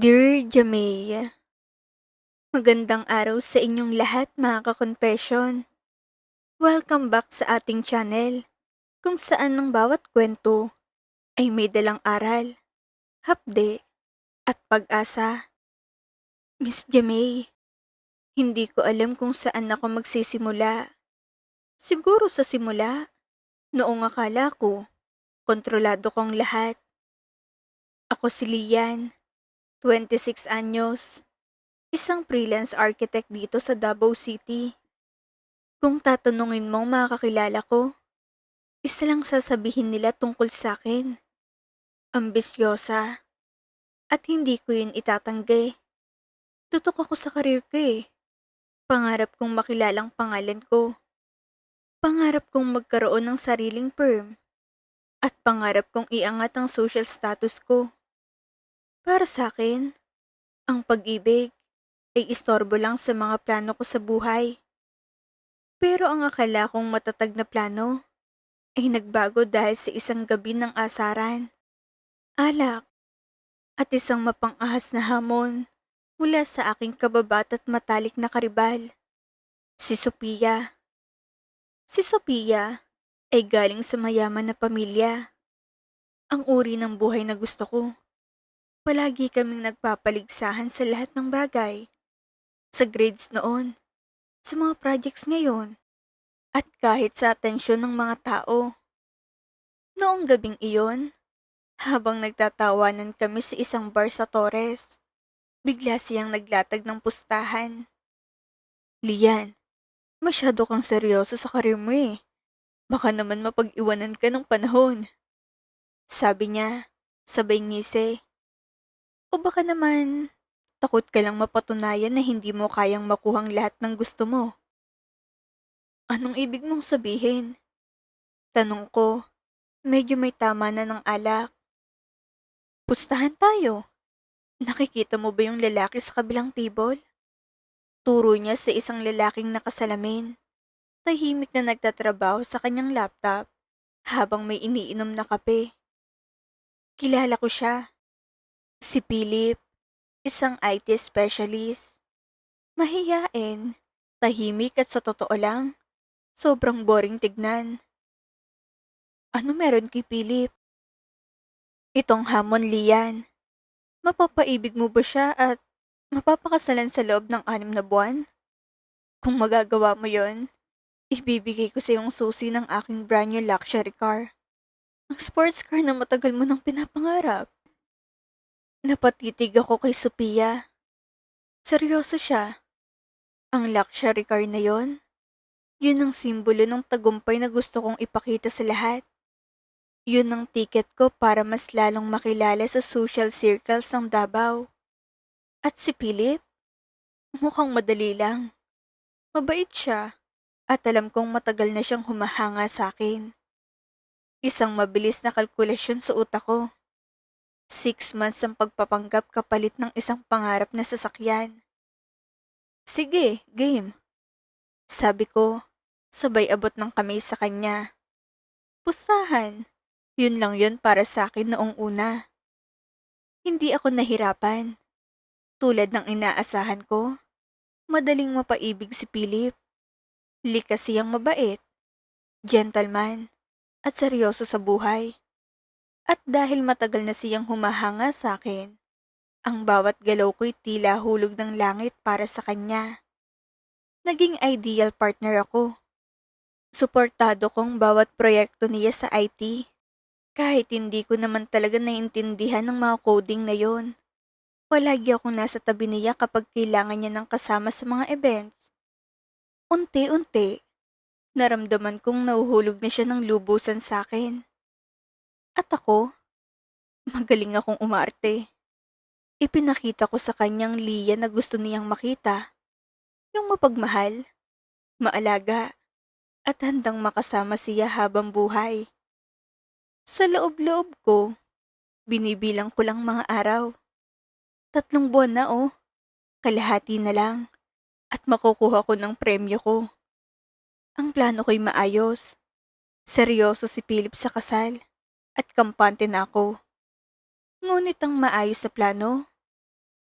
Dear Jamea, magandang araw sa inyong lahat mga ka-confession. Welcome back sa ating channel kung saan ang bawat kwento ay may dalang aral, hapde at pag-asa. Miss Jamea, hindi ko alam kung saan ako magsisimula. Siguro sa simula, noong akala ko, kontrolado kong lahat. Ako si Lian, 26 anyos, isang freelance architect dito sa Davao City. Kung tatanungin mo mga kakilala ko, isa lang sasabihin nila tungkol sa akin. Ambisyosa. At hindi ko yun itatanggi. Tutok ako sa karir ko eh. Pangarap kong makilalang pangalan ko. Pangarap kong magkaroon ng sariling firm. At pangarap kong iangat ang social status ko. Para sa akin, ang pag-ibig ay istorbo lang sa mga plano ko sa buhay. Pero ang akala kong matatag na plano ay nagbago dahil sa isang gabi ng asaran, alak, at isang mapang-ahas na hamon mula sa aking kababat at matalik na karibal, si Sophia. Si Sophia ay galing sa mayaman na pamilya. Ang uri ng buhay na gusto ko. Palagi kaming nagpapaligsahan sa lahat ng bagay. Sa grades noon, sa mga projects ngayon, at kahit sa atensyon ng mga tao. Noong gabing iyon, habang nagtatawanan kami sa isang bar sa Torres, bigla siyang naglatag ng pustahan. Lian, masyado kang seryoso sa karir mo eh. Baka naman mapag-iwanan ka ng panahon. Sabi niya, sabay ngisi. O baka naman, takot ka lang mapatunayan na hindi mo kayang makuhang lahat ng gusto mo. Anong ibig mong sabihin? Tanong ko, medyo may tama na ng alak. Pustahan tayo. Nakikita mo ba yung lalaki sa kabilang table? Turo niya sa isang lalaking nakasalamin. Tahimik na nagtatrabaho sa kanyang laptop habang may iniinom na kape. Kilala ko siya. Si Philip, isang IT specialist. Mahiyain, tahimik at sa totoo lang, sobrang boring tignan. Ano meron kay Philip? Itong hamon, Lian. Mapapaibig mo ba siya at mapapakasalan sa loob ng 6 na buwan? Kung magagawa mo yon, ibibigay ko sa iyong susi ng aking brand new luxury car. Ang sports car na matagal mo nang pinapangarap. Napatitig ako kay Sophia. Seryoso siya. Ang luxury car na yon, yun ang simbolo ng tagumpay na gusto kong ipakita sa lahat. Yun ang ticket ko para mas lalong makilala sa social circles ng Davao. At si Philip, mukhang madali lang. Mabait siya at alam kong matagal na siyang humahanga sa akin. Isang mabilis na kalkulasyon sa utak ko. 6 months ang pagpapanggap kapalit ng isang pangarap na sasakyan. Sige, game. Sabi ko, sabay abot ng kamay sa kanya. Pustahan. Yun lang yun para sa akin noong una. Hindi ako nahirapan. Tulad ng inaasahan ko, madaling mapaibig si Philip. Likas siyang mabait, gentleman, at seryoso sa buhay. At dahil matagal na siyang humahanga sa akin, ang bawat galaw ko'y tila hulog ng langit para sa kanya. Naging ideal partner ako. Suportado kong bawat proyekto niya sa IT. Kahit hindi ko naman talaga naiintindihan ng mga coding na yon. Palagi akong nasa tabi niya kapag kailangan niya ng kasama sa mga events. Unti-unti, naramdaman kong nahuhulog na siya ng lubusan sa akin. At ako, magaling akong umarte. Ipinakita ko sa kanyang liya na gusto niyang makita. Yung mapagmahal, maalaga, at handang makasama siya habang buhay. Sa loob-loob ko, binibilang ko lang mga araw. 3 buwan na oh, kalahati na lang, at makukuha ko ng premyo ko. Ang plano ko'y maayos. Seryoso si Philip sa kasal, at kampante na ako. Ngunit ang maayos na plano,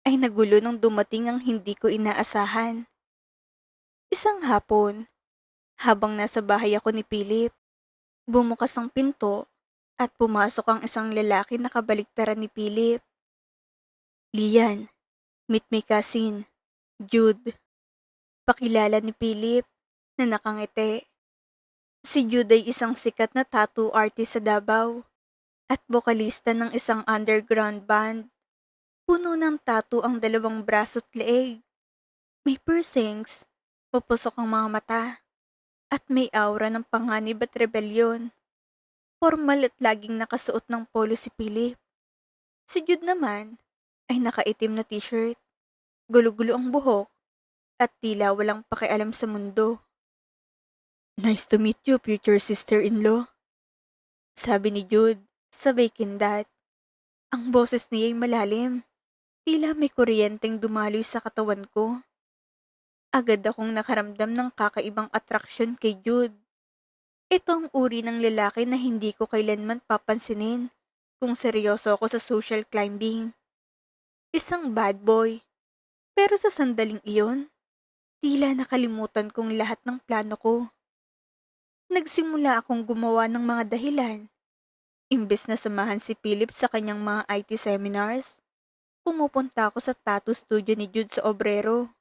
ay nagulo nang dumating ang hindi ko inaasahan. Isang hapon, habang nasa bahay ako ni Philip, bumukas ang pinto at pumasok ang isang lalaki na kabaliktaran ni Philip. "Lian, meet my cousin, Jude." Pakilala ni Philip na nakangiti. Si Jude ay isang sikat na tattoo artist sa Davao at bokalista ng isang underground band. Puno ng tattoo ang dalawang braso't leeg. May piercings, pupusok ang mga mata, at may aura ng panganib at rebelyon. Formal at laging nakasuot ng polo si Philip. Si Jude naman ay nakaitim na t-shirt, gulo-gulo ang buhok, at tila walang pakialam sa mundo. "Nice to meet you, future sister-in-law," sabi ni Jude, sabay kindat. Ang boses niya ay malalim, tila may kuryenteng dumaloy sa katawan ko. Agad akong nakaramdam ng kakaibang atraksyon kay Jude. Ito ang uri ng lalaki na hindi ko kailanman papansinin kung seryoso ako sa social climbing. Isang bad boy. Pero sa sandaling iyon, tila nakalimutan kong lahat ng plano ko. Nagsimula akong gumawa ng mga dahilan. Imbes na samahan si Philip sa kanyang mga IT seminars, pumupunta ako sa tattoo studio ni Jude sa Obrero.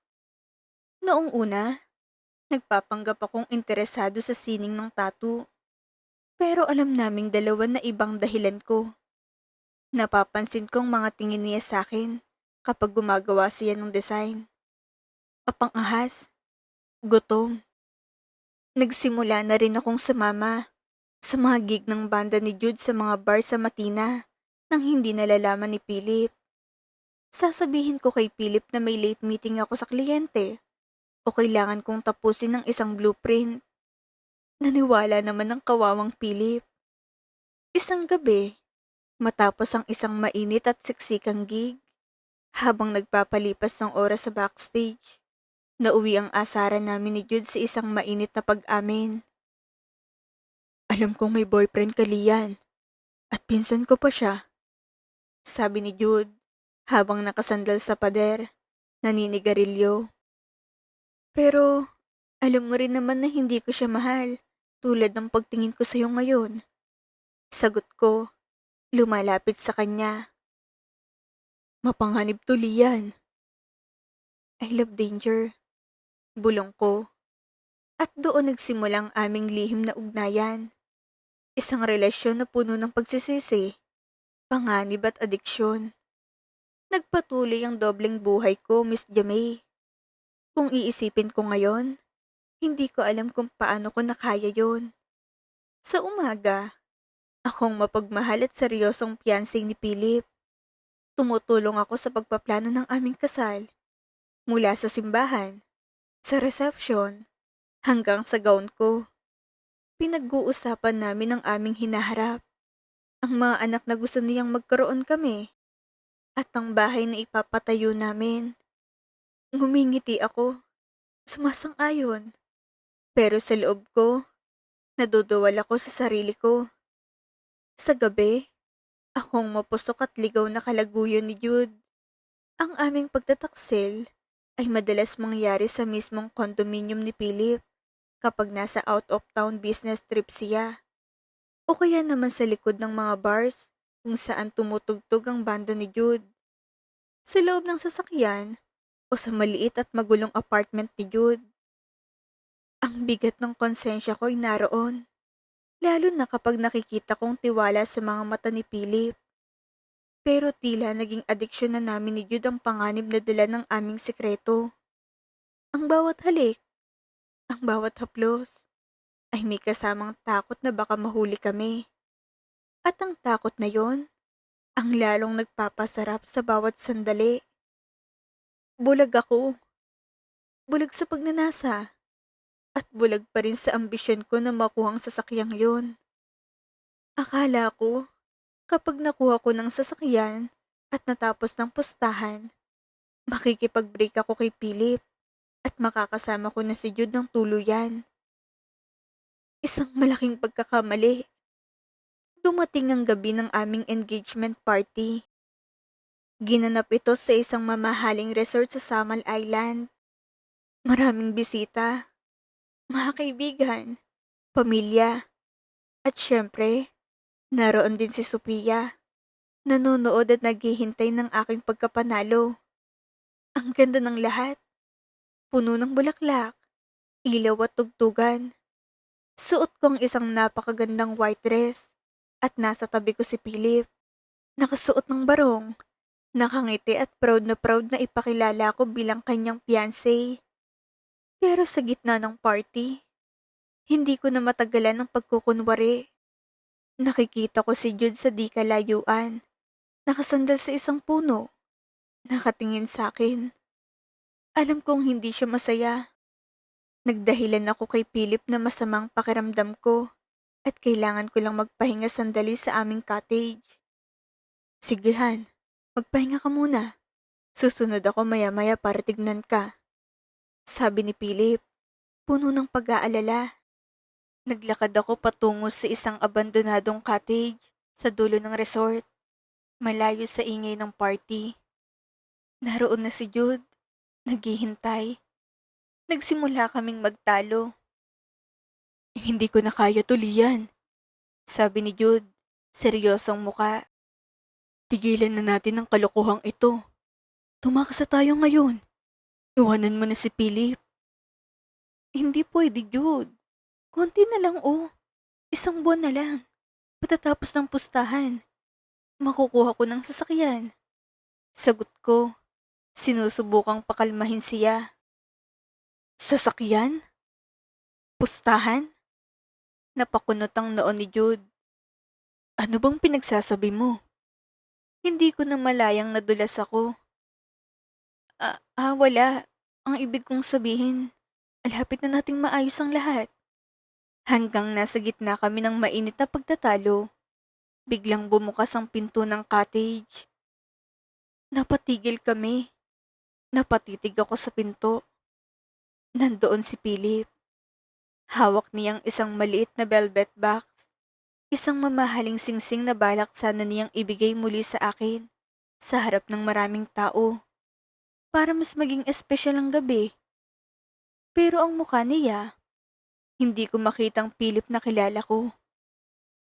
Noong una, nagpapanggap akong interesado sa sining ng tattoo. Pero alam naming dalawa na ibang dahilan ko. Napapansin kong mga tingin niya sa akin kapag gumagawa siya ng design. Mapang-ahas, gutom. Nagsimula na rin akong sumama sa mga gig ng banda ni Jude sa mga bar sa Matina nang hindi nalalaman ni Philip. Sasabihin ko kay Philip na may late meeting ako sa kliyente o kailangan kong tapusin ng isang blueprint. Naniwala naman ang kawawang Philip. Isang gabi, matapos ang isang mainit at siksikang gig, habang nagpapalipas ng oras sa backstage, nauwi ang asaran namin ni Jude sa isang mainit na pag-amin. "Alam kong may boyfriend ka, Lian, at pinsan ko pa siya," sabi ni Jude habang nakasandal sa pader, naninigarilyo. "Pero alam mo rin naman na hindi ko siya mahal, tulad ng pagtingin ko sa'yo ngayon." Sagot ko, lumalapit sa kanya. "Mapanghanib to, Lian." "I love danger," bulong ko. At doon nagsimula ang aming lihim na ugnayan. Isang relasyon na puno ng pagsisisi, panganib at adiksyon. Nagpatuloy ang dobleng buhay ko, Miss Jamay. Kung iisipin ko ngayon, hindi ko alam kung paano ko nakaya yon. Sa umaga, akong mapagmahal at seryosong fiancé ni Philip. Tumutulong ako sa pagpaplano ng aming kasal. Mula sa simbahan, sa reception, hanggang sa gown ko. Pinag-uusapan namin ang aming hinaharap, ang mga anak na gusto niyang magkaroon kami, at ang bahay na ipapatayo namin. Ngumingiti ako, sumasang-ayon. Pero sa loob ko, naduduwal ako sa sarili ko. Sa gabi, akong mapusok at ligaw na kalaguyo ni Jude. Ang aming pagtataksil ay madalas mangyari sa mismong condominium ni Philip kapag nasa out-of-town business trip siya. O kaya naman sa likod ng mga bars kung saan tumutugtog ang banda ni Jude. Sa loob ng sasakyan o sa maliit at magulong apartment ni Jude. Ang bigat ng konsensya ko ay naroon, lalo na kapag nakikita kong tiwala sa mga mata ni Philip. Pero tila naging adiksyon na namin ni Jude ang panganib na dala ng aming sekreto. Ang bawat halik, ang bawat haplos, ay may kasamang takot na baka mahuli kami. At ang takot na yon, ang lalong nagpapasarap sa bawat sandali. Bulag ako. Bulag sa pagnanasa. At bulag pa rin sa ambisyon ko na makuha ang sasakyang yon. Akala ko, kapag nakuha ko ng sasakyan at natapos ng pustahan, makikipag-break ako kay Philip at makakasama ko na si Jude ng tuluyan. Isang malaking pagkakamali. Dumating ang gabi ng aming engagement party. Ginanap ito sa isang mamahaling resort sa Samal Island. Maraming bisita, mga kaibigan, pamilya, at syempre, naroon din si Sophia. Nanonood at naghihintay ng aking pagkapanalo. Ang ganda ng lahat, puno ng bulaklak, ilaw at tugtugan. Suot ko ang isang napakagandang white dress at nasa tabi ko si Philip. Nakasuot ng barong, nakangiti at proud na ipakilala ko bilang kanyang fiancé. Pero sa gitna ng party, hindi ko na matagalan ng pagkukunwari. Nakikita ko si Jude sa di kalayuan, nakasandal sa isang puno, nakatingin sa akin. Alam kong hindi siya masaya. Nagdahilan ako kay Philip na masamang pakiramdam ko at kailangan ko lang magpahinga sandali sa aming cottage. Sige Han, magpahinga ka muna. Susunod ako maya-maya para tignan ka. Sabi ni Philip, puno ng pag-aalala. Naglakad ako patungo sa isang abandonadong cottage sa dulo ng resort, malayo sa ingay ng party. Naroon na si Jude, naghihintay. Nagsimula kaming magtalo. Hindi ko na kaya tuliyan, sabi ni Jude, seryosong muka. Tigilan na natin ang kalokohang ito. Tumakas na tayo ngayon. Iwanan mo na si Philip. Hindi pwede, Jude. Konti na lang Isang buwan na lang. Patatapos ng pustahan. Makukuha ko ng sasakyan. Sagot ko. Sinusubukang pakalmahin siya. Sasakyan? Pustahan? Napakunot ang noon ni Jude. Ano bang pinagsasabi mo? Hindi ko na malayang nadulas ako. Wala. Ang ibig kong sabihin, malapit na nating maayos ang lahat. Hanggang nasa gitna kami ng mainit na pagtatalo, biglang bumukas ang pinto ng cottage. Napatigil kami. Napatitig ako sa pinto. Nandoon si Philip. Hawak niyang isang maliit na velvet box. Isang mamahaling singsing na balak sana niyang ibigay muli sa akin sa harap ng maraming tao para mas maging espesyal ang gabi. Pero ang mukha niya, hindi ko makitang Philip na kilala ko.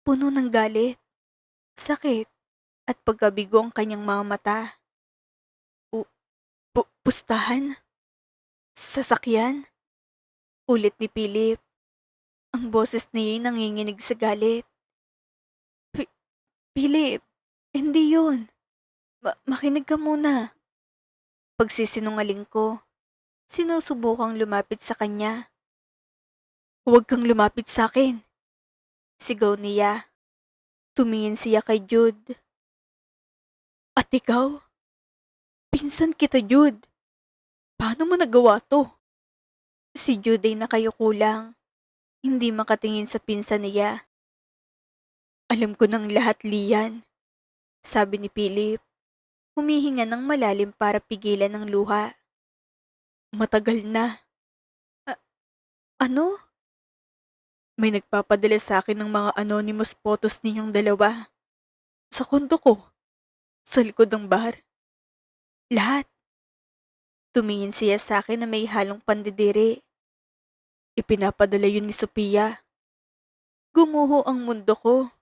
Puno ng galit, sakit, at pagkabigo ang kanyang mga mata. Pustahan? Sasakyan? Ulit ni Philip. Ang boses niya ay nanginginig sa galit. Philip, hindi yun. Makinig ka muna. Pagsisinungaling ko, sinusubukang lumapit sa kanya. Huwag kang lumapit sa akin. Sigaw niya. Tumingin siya kay Jude. At ikaw? Pinsan kita, Jude. Paano mo nagawa to? Si Jude ay nakayuko lang. Hindi makatingin sa pinsan niya. Alam ko ng lahat, Lian. Sabi ni Philip. Humihinga ng malalim para pigilan ng luha. Matagal na. Ano? May nagpapadala sa akin ng mga anonymous photos ninyong dalawa. Sa kondo ko. Sa likod ng bar. Lahat. Tumingin siya sa akin na may halong pandidiri. Ipinapadala yun ni Sophia. Gumuho ang mundo ko.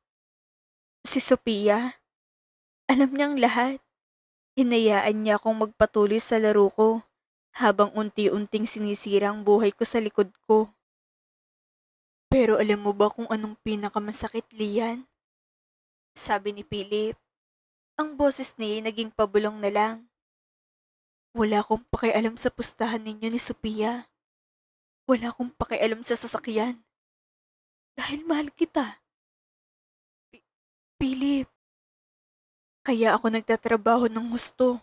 Si Sophia. Alam niyang lahat. Hinayaan niya akong magpatuloy sa laro ko habang unti-unting sinisira ang buhay ko sa likod ko. Pero alam mo ba kung anong pinakamasakit, Lian? Sabi ni Philip. Ang boses niya ay naging pabulong na lang. Wala akong pakialam sa pustahan ninyo ni Sophia. Wala akong pakialam sa sasakyan. Dahil mahal kita. Philip. Kaya ako nagtatrabaho ng gusto.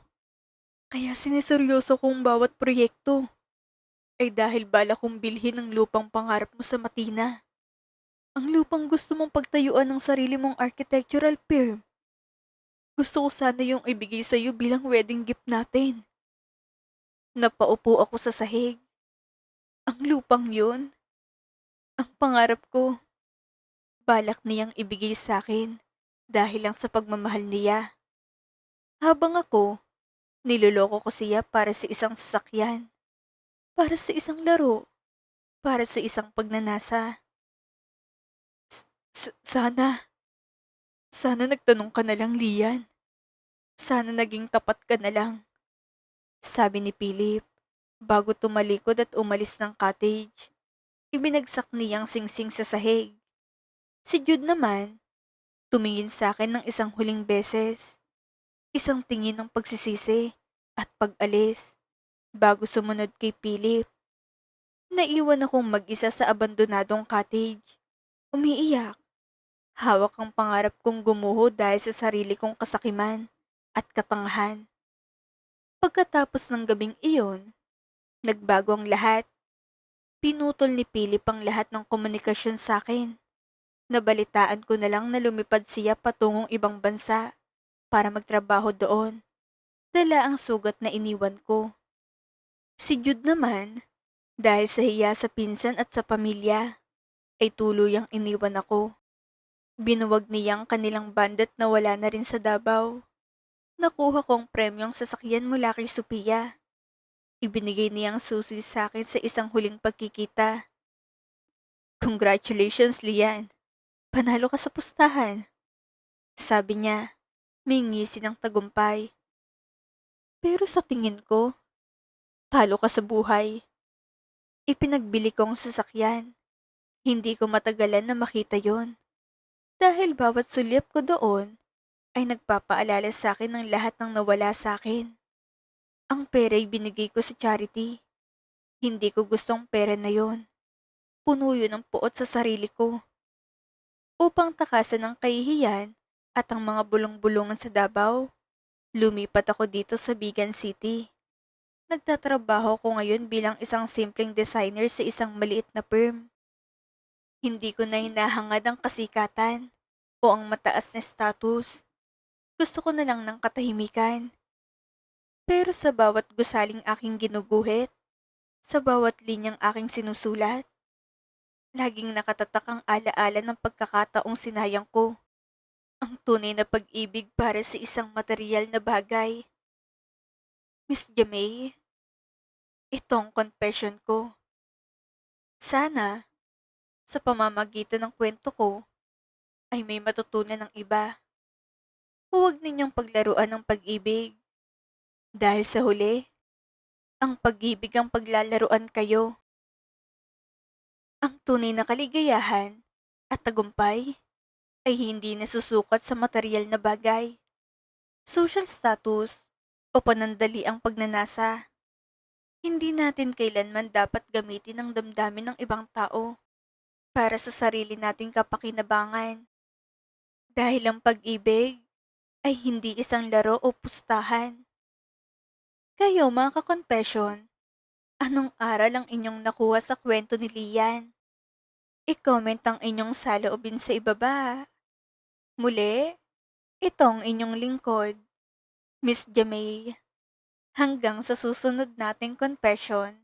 Kaya siniseryoso kong bawat proyekto. Ay dahil bala kong bilhin ang lupang pangarap mo sa Matina. Ang lupang gusto mong pagtayuan ng sarili mong architectural firm. Gusto ko sana yung ibigay sa iyo bilang wedding gift natin. Napaupo ako sa sahig. Ang lupang yun, ang pangarap ko, balak niyang ibigay sa akin dahil lang sa pagmamahal niya. Habang ako, niloloko ko siya para sa isang sasakyan, para sa isang laro, para sa isang pagnanasa. Sana nagtanong ka na lang, Lian. Sana naging tapat ka na lang, sabi ni Philip, bago tumalikod at umalis ng cottage. Ibinagsak niyang singsing sa sahig. Si Jude naman, tumingin sa akin ng isang huling beses. Isang tingin ng pagsisisi at pag-alis, bago sumunod kay Philip. Naiwan akong mag-isa sa abandonadong cottage. Umiiyak. Hawak ang pangarap kong gumuho dahil sa sarili kong kasakiman at katangahan. Pagkatapos ng gabing iyon, nagbago ang lahat. Pinutol ni Philip ang lahat ng komunikasyon sa akin. Nabalitaan ko na lang na lumipad siya patungong ibang bansa para magtrabaho doon. Dala ang sugat na iniwan ko. Si Jude naman, dahil sa hiya sa pinsan at sa pamilya, ay tuluyang iniwan ako. Binuwag niyang kanilang bandit na wala na rin sa Davao. Nakuha kong premyong sasakyan mula kay Sophia. Ibinigay niyang susi sa akin sa isang huling pagkikita. Congratulations, Lian. Panalo ka sa pustahan. Sabi niya, may ngisi ng tagumpay. Pero sa tingin ko, talo ka sa buhay. Ipinagbili ko ang sasakyan. Hindi ko matagalan na makita yon. Dahil bawat sulyap ko doon ay nagpapaalala sa akin ng lahat ng nawala sa akin. Ang pera'y binigay ko sa charity. Hindi ko gustong pera na yon. Puno yun ng puot sa sarili ko. Upang takasan ang kahihiyan at ang mga bulong-bulungan sa Davao, lumipat ako dito sa Bigan City. Nagtatrabaho ko ngayon bilang isang simpleng designer sa isang maliit na firm. Hindi ko na hinahangad ang kasikatan o ang mataas na status. Gusto ko na lang ng katahimikan. Pero sa bawat gusaling aking ginuguhit, sa bawat linyang aking sinusulat, laging nakatatak ang alaala ng pagkakataong sinayang ko. Ang tunay na pag-ibig para sa isang material na bagay. Miss Jamay, itong confession ko. Sana, sa pamamagitan ng kwento ko, ay may matutunan ng iba. Huwag ninyong paglaruan ng pag-ibig. Dahil sa huli, ang pag-ibig ang paglalaruan kayo. Ang tunay na kaligayahan at tagumpay ay hindi nasusukat sa material na bagay, social status, o panandali ang pagnanasa. Hindi natin kailanman dapat gamitin ang damdamin ng ibang tao para sa sarili nating kapakinabangan. Dahil ang pag-ibig ay hindi isang laro o pustahan. Kayo mga ka-confession, anong aral ang inyong nakuha sa kwento ni Lian? I-comment ang inyong saloobin sa ibaba. Muli, itong inyong lingkod, Miss Jamay. Hanggang sa susunod nating confession.